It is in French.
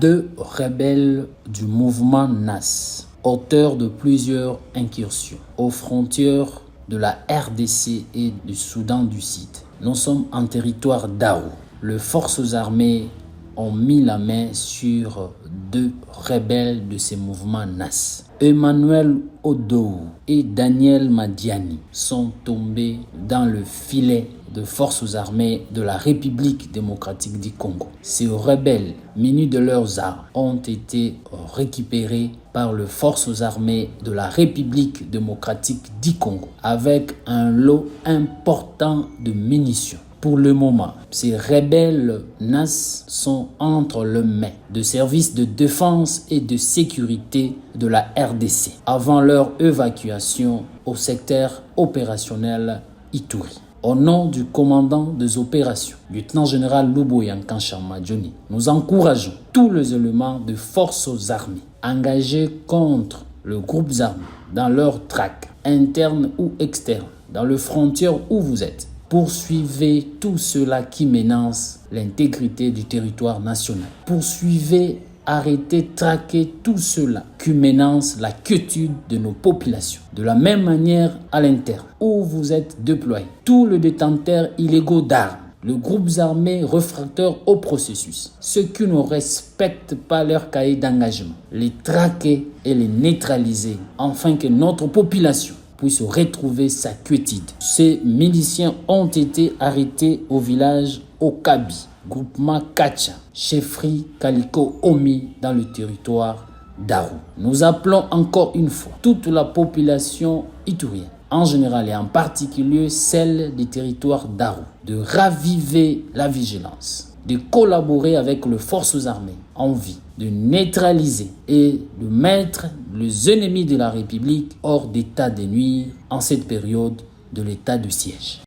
2 rebelles du mouvement NAS, auteurs de plusieurs incursions aux frontières de la RDC et du Soudan du Sud. Nous sommes en territoire Darou. Les forces armées ont mis la main sur 2 rebelles de ces mouvements NAS. Emmanuel Odou et Daniel Madiani sont tombés dans le filet de forces armées de la République démocratique du Congo. Ces rebelles, munis de leurs armes, ont été récupérés par les forces armées de la République démocratique du Congo avec un lot important de munitions. Pour le moment, ces rebelles NAS sont entre les mains de services de défense et de sécurité de la RDC avant leur évacuation au secteur opérationnel Ituri. Au nom du commandant des opérations, lieutenant-général Luboya Nkanchama Johnny, nous encourageons tous les éléments de forces armées engagés contre les groupes armés dans leur traque, interne ou externe, dans les frontières où vous êtes. Poursuivez tout cela qui menace l'intégrité du territoire national. Poursuivez, arrêtez, traquez tout cela qui menace la quiétude de nos populations. De la même manière à l'interne, où vous êtes déployés, tous les détenteurs illégaux d'armes, les groupes armés réfractaires au processus, ceux qui ne respectent pas leur cahier d'engagement, les traquer et les neutraliser, afin que notre population puisse retrouver sa quiétude. Ces miliciens ont été arrêtés au village Okabi, groupement Kacha, chefferie Kaliko Omi dans le territoire Darou. Nous appelons encore une fois toute la population iturienne, en général et en particulier celle des territoires Darou, de raviver la vigilance, de collaborer avec les forces armées en vie, de neutraliser et de mettre les ennemis de la République hors d'état de nuire en cette période de l'état de siège.